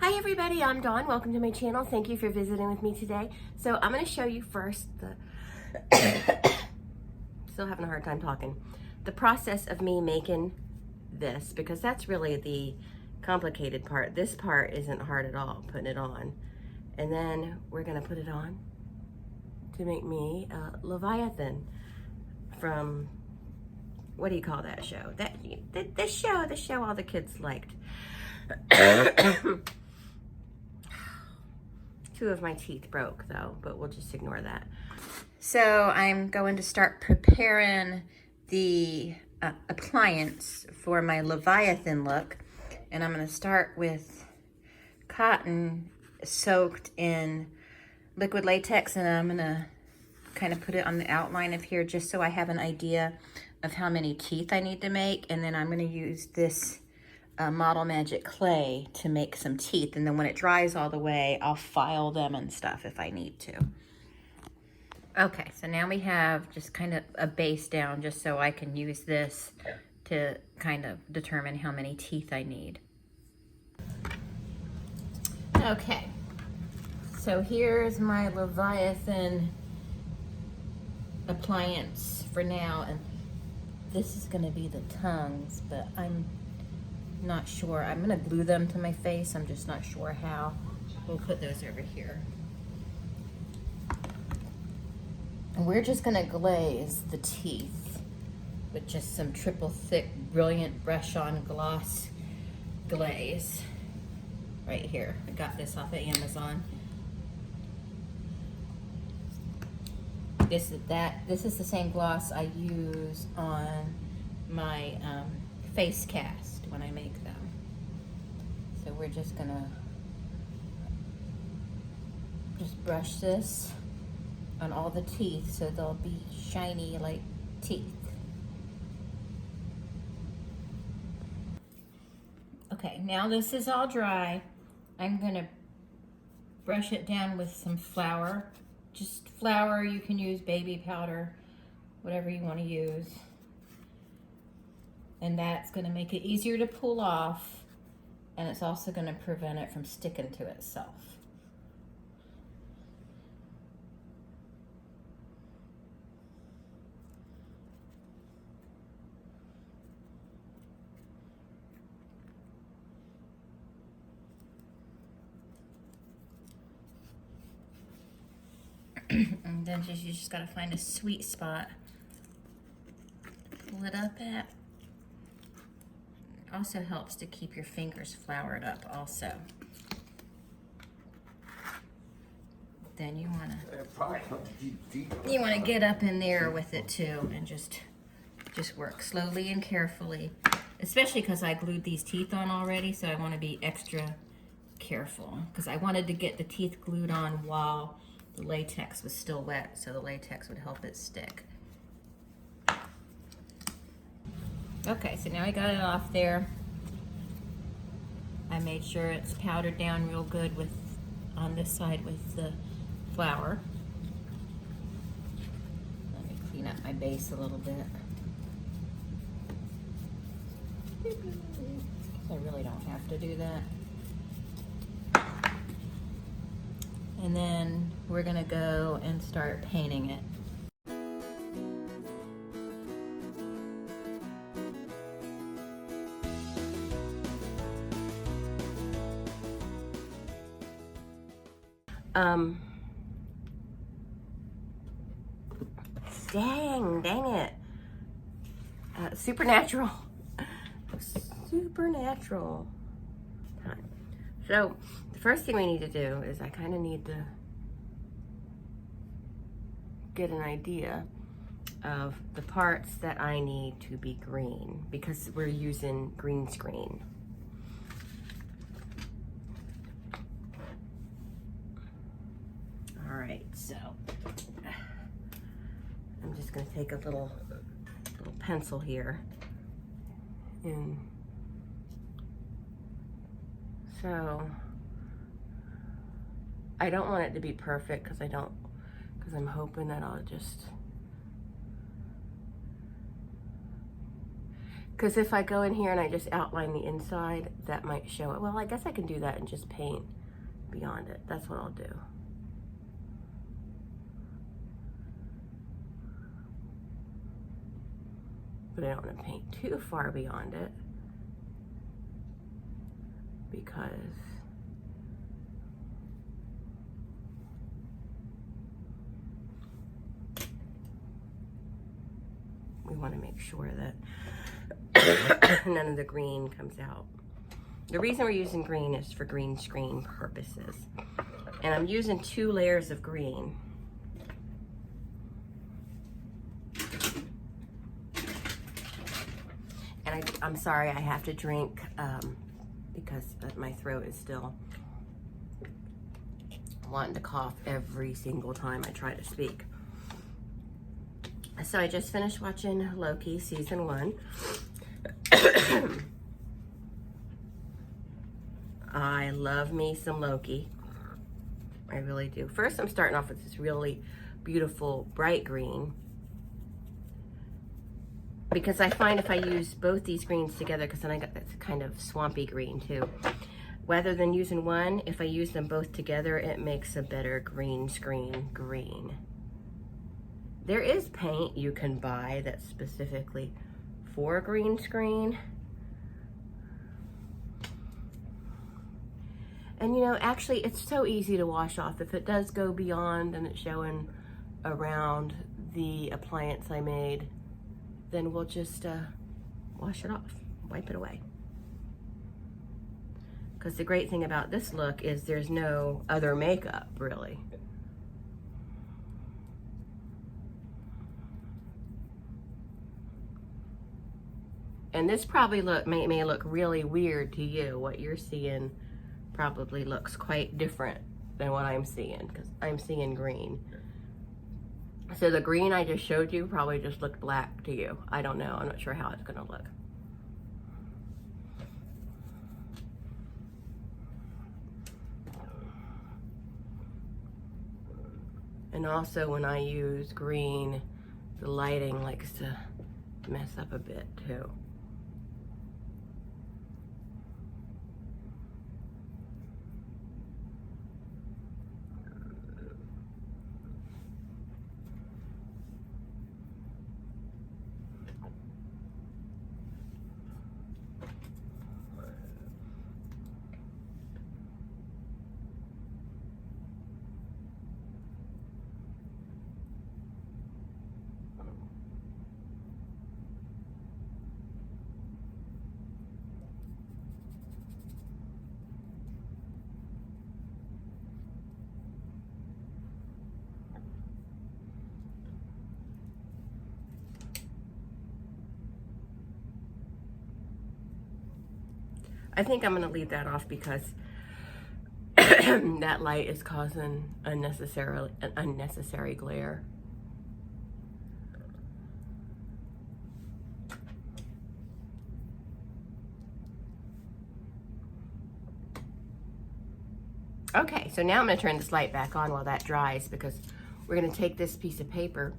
Hi everybody, I'm Dawn. Welcome to my channel. Thank you for visiting with me today. So I'm going to show you first the still having a hard time talking. The process of me making this, because that's really the complicated part. This part isn't hard at all, putting it on. And then we're going to put it on to make me a Leviathan from, what do you call that show? The show all the kids liked. Two of my teeth broke though, but we'll just ignore that. So I'm going to start preparing the appliance for my Leviathan look. And I'm going to start with cotton soaked in liquid latex, and I'm going to kind of put it on the outline of here just so I have an idea of how many teeth I need to make. And then I'm going to use this Model Magic clay to make some teeth, and then when it dries all the way, I'll file them and stuff if I need to. Okay, so now we have just kind of a base down just so I can use this to kind of determine how many teeth I need. Okay, so here's my Leviathan appliance for now, and this is going to be the tongues, but I'm not sure. I'm gonna glue them to my face. I'm just not sure how. We'll put those over here. And we're just gonna glaze the teeth with just some triple thick, brilliant brush on gloss glaze right here. I got this off of Amazon. This is the same gloss I use on my face cast when I make them. So we're just gonna brush this on all the teeth so they'll be shiny like teeth. Okay, now this is all dry. I'm gonna brush it down with some flour. Just flour, you can use baby powder, whatever you want to use. And that's going to make it easier to pull off, and it's also going to prevent it from sticking to itself. And then you just got to find a sweet spot to pull it up at. Also helps to keep your fingers floured up also. Then you want to get up in there with it too, and just work slowly and carefully, especially because I glued these teeth on already, so I want to be extra careful because I wanted to get the teeth glued on while the latex was still wet, so the latex would help it stick. Okay, so now I got it off there. I made sure it's powdered down real good with on this side with the flour. Let me clean up my base a little bit. I really don't have to do that. And then we're gonna go and start painting it. Dang it. Supernatural. Time. So, the first thing we need to do is I kind of need to get an idea of the parts that I need to be green, because we're using green screen. All right, so I'm just going to take a little pencil here, and so I don't want it to be perfect because I'm hoping that I'll just Because if I go in here and I just outline the inside, that might show it. Well, I guess I can do that and just paint beyond it. That's what I'll do. But I don't want to paint too far beyond it because we want to make sure that none of the green comes out. The reason we're using green is for green screen purposes. And I'm using 2 layers of green. And I'm sorry, I have to drink because my throat is still wanting to cough every single time I try to speak. So I just finished watching Loki season 1. I love me some Loki. I really do. First, I'm starting off with this really beautiful bright green, because I find if I use both these greens together, because then I got this kind of swampy green too, rather than using one, if I use them both together, it makes a better green screen green. There is paint you can buy that's specifically for green screen. And you know, actually it's so easy to wash off. If it does go beyond and it's showing around the appliance I made, then we'll just wash it off, wipe it away. Because the great thing about this look is there's no other makeup, really. And this probably may look really weird to you. What you're seeing probably looks quite different than what I'm seeing, because I'm seeing green. So the green I just showed you probably just looked black to you. I don't know. I'm not sure how it's going to look. And also when I use green, the lighting likes to mess up a bit too. I think I'm going to leave that off because that light is causing an unnecessary glare. Okay, so now I'm going to turn this light back on while that dries, because we're going to take this piece of paper.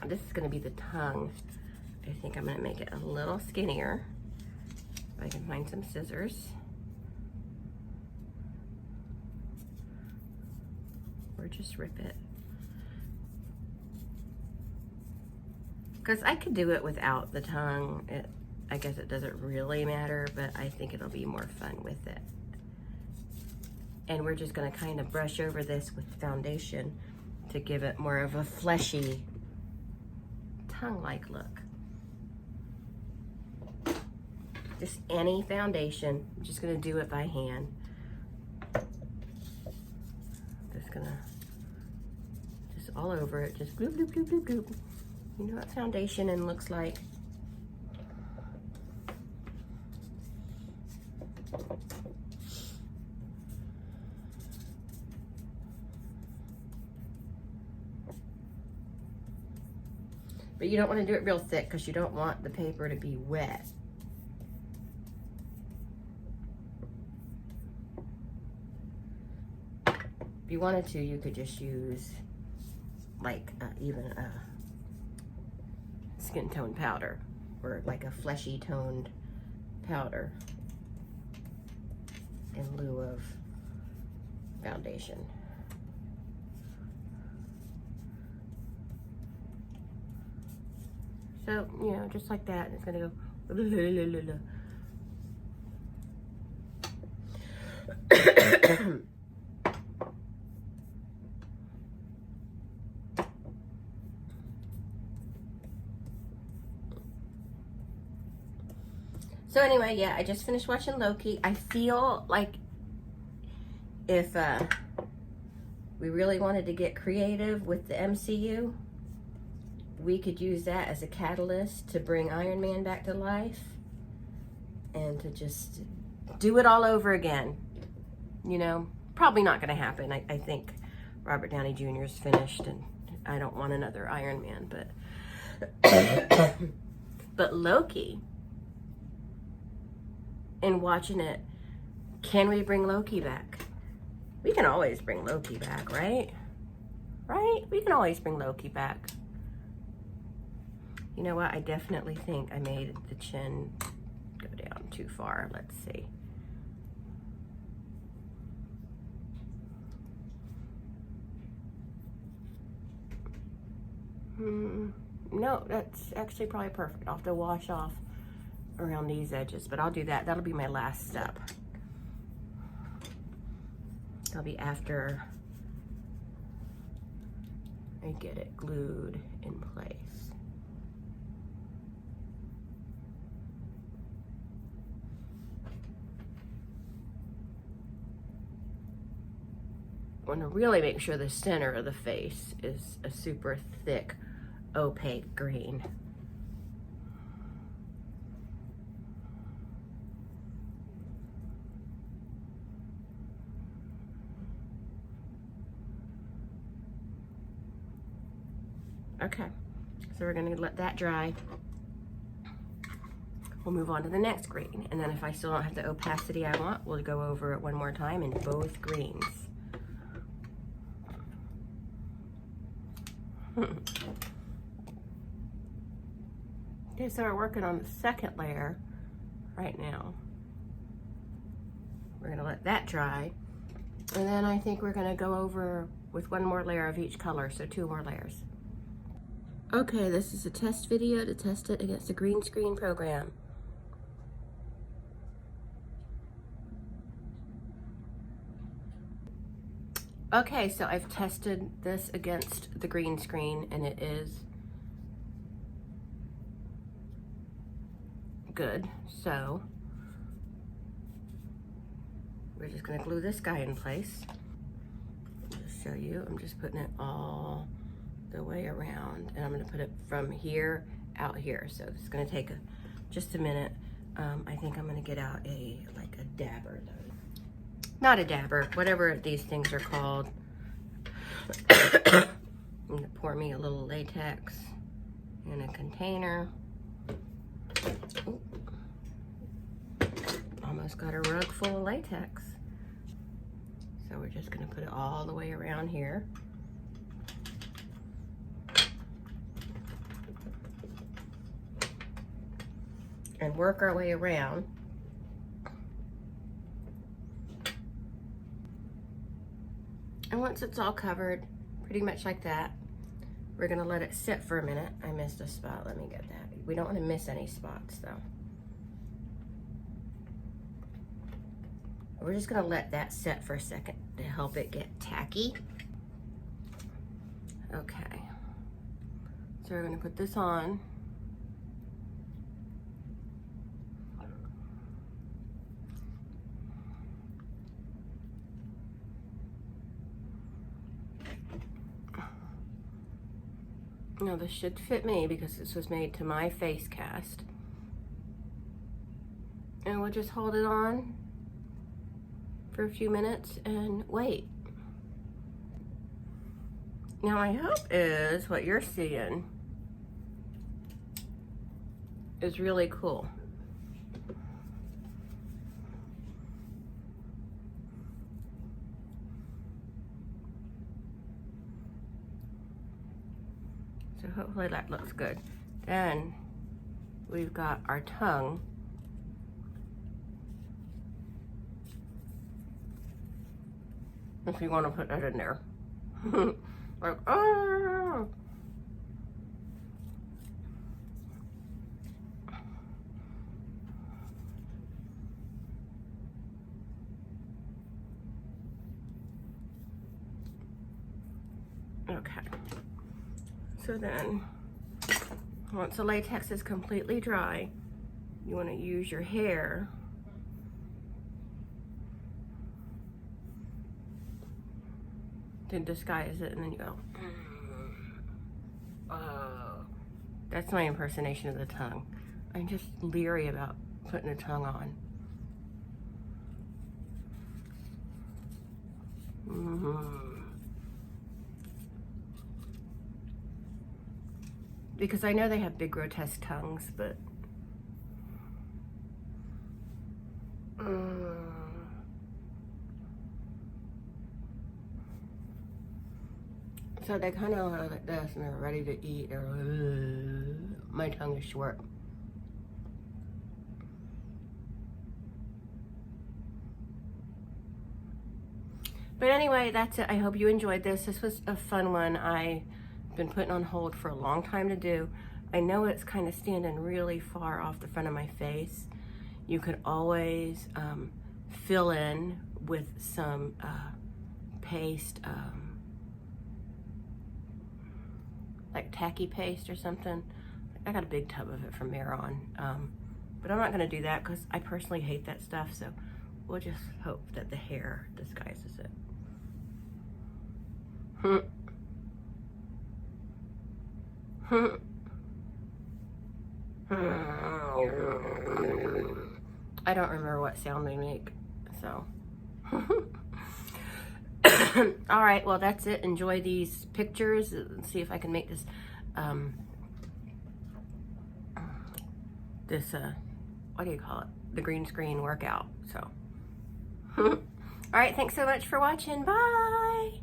This is going to be the tongue. I think I'm going to make it a little skinnier. If I can find some scissors. Or just rip it. Because I could do it without the tongue. I guess it doesn't really matter, but I think it'll be more fun with it. And we're just going to kind of brush over this with foundation to give it more of a fleshy, tongue-like look. Just any foundation. I'm just going to do it by hand. Just going to, just all over it. Just bloop, bloop, bloop, bloop, bloop. You know what foundation and looks like? But you don't want to do it real thick because you don't want the paper to be wet. If you wanted to, you could just use like even a skin tone powder or like a fleshy toned powder in lieu of foundation. So, you know, just like that, it's gonna go. So anyway, yeah, I just finished watching Loki. I feel like if we really wanted to get creative with the MCU, we could use that as a catalyst to bring Iron Man back to life and to just do it all over again. You know, probably not going to happen. I think Robert Downey Jr. is finished and I don't want another Iron Man, but but Loki, and watching it, can we bring Loki back? We can always bring Loki back, right? Right? We can always bring Loki back. You know what? I definitely think I made the chin go down too far. Let's see. No, that's actually probably perfect. I'll have to wash off around these edges, but I'll do that. That'll be my last step. That'll be after I get it glued in place. I want to really make sure the center of the face is a super thick, opaque green. Okay, so we're gonna let that dry. We'll move on to the next green, and then if I still don't have the opacity I want, we'll go over it one more time in both greens. Okay, so we're working on the second layer right now. We're gonna let that dry, and then I think we're gonna go over with one more layer of each color, so 2 more layers. Okay, this is a test video to test it against the green screen program. Okay, so I've tested this against the green screen and it is good. So we're just gonna glue this guy in place. Just show you, I'm just putting it all the way around, and I'm gonna put it from here out here. So it's gonna take just a minute. I think I'm gonna get out a dabber though. Not a dabber, whatever these things are called. I'm gonna pour me a little latex in a container. Ooh. Almost got a rug full of latex. So we're just gonna put it all the way around here. And work our way around. And once it's all covered, pretty much like that, we're gonna let it sit for a minute. I missed a spot, let me get that. We don't wanna miss any spots though. We're just gonna let that set for a second to help it get tacky. Okay, so we're gonna put this on. Now this should fit me because this was made to my face cast. And we'll just hold it on for a few minutes and wait. Now my hope is what you're seeing is really cool. So hopefully that looks good. Then we've got our tongue. If you want to put that in there. Like, oh. Okay. So then, once the latex is completely dry, you want to use your hair to disguise it, and then you go, oh. That's my impersonation of the tongue. I'm just leery about putting a tongue on. Because I know they have big grotesque tongues, but so they kind of look like this and they're ready to eat. My tongue is short. But anyway, that's it. I hope you enjoyed this. This was a fun one. I've been putting on hold for a long time to do. I know it's kind of standing really far off the front of my face. You could always fill in with some paste, like tacky paste or something. I got a big tub of it from Maron, but I'm not gonna do that because I personally hate that stuff, so we'll just hope that the hair disguises it. I don't remember what sound they make, so. All right, well, that's it. Enjoy these pictures and see if I can make this, what do you call it? The green screen workout, so. All right, thanks so much for watching. Bye.